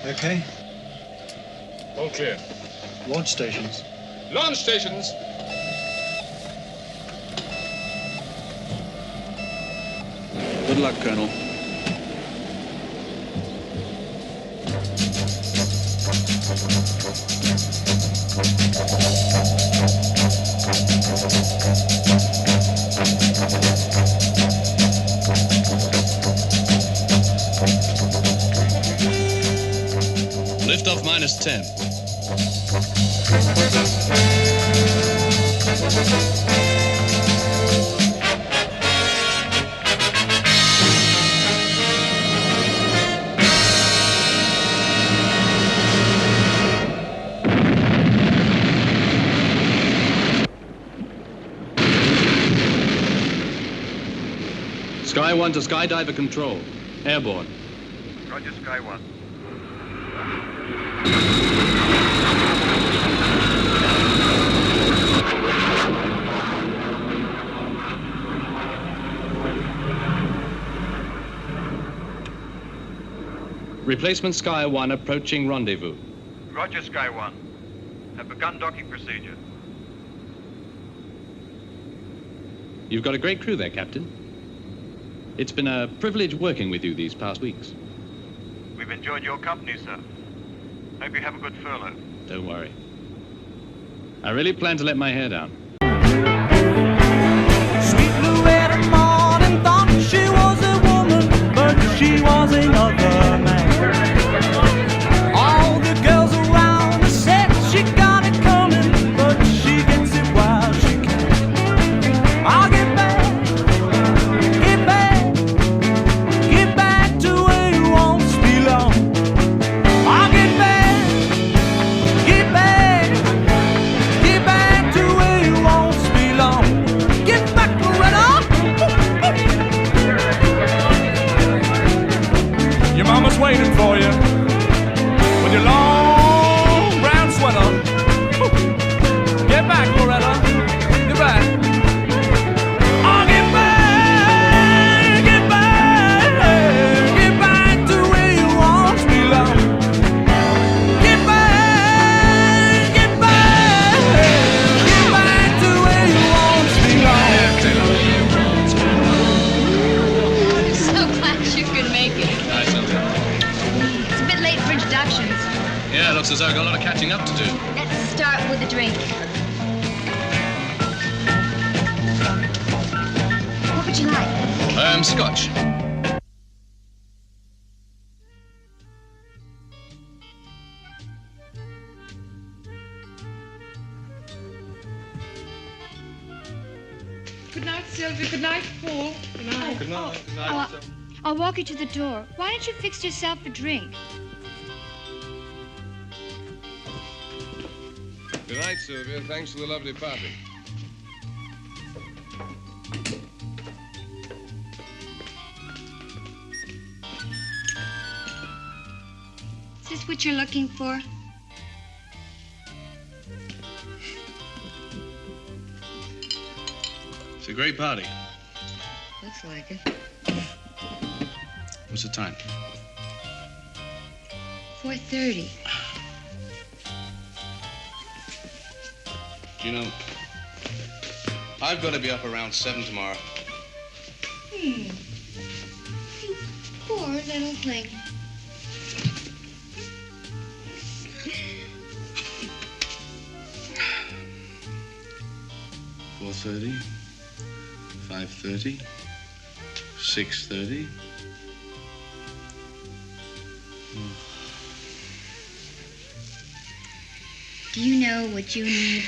Okay. All clear. Launch stations. Launch stations! Good luck, Colonel. Liftoff -10. Sky 1 to Skydiver Control. Airborne. Roger, Sky 1. Replacement Sky 1 approaching rendezvous. Roger, Sky 1. Have begun docking procedure. You've got a great crew there, Captain. It's been a privilege working with you these past weeks. We've enjoyed your company, sir. Hope you have a good furlough. Don't worry. I really plan to let my hair down. Sweet Loretta Morning thought she was a woman, but she was another man. All the girls around her said she got it coming, but she gets it while she can. I'll get back, get back, get back to where you once belonged. I'll get back, get back, get back to where you once belonged. Get back, Loretta. Your mama's waiting for you with your long brown sweater. Get back, Loretta. Get back. Oh, get back, get back, get back to where you once belonged. Get back, get back, get back to where you once belonged. I'm so glad you could make it. Hi, Sylvia. It's a bit late for introductions. Yeah, looks as though I've got a lot of catching up to do. Let's start with a drink. What would you like? Scotch. Good night, Sylvia. Good night, Paul. Good night. Good night. Good night. Oh, I'll walk you to the door. Why don't you fix yourself a drink? Good night, Sylvia. Thanks for the lovely party. Is this what you're looking for? It's a great party. Looks like it. What's the time? 4:30. Do you know, I've got to be up around 7 tomorrow. You poor little thing. $4:30, 5:30, 6:30. Do you know what you need?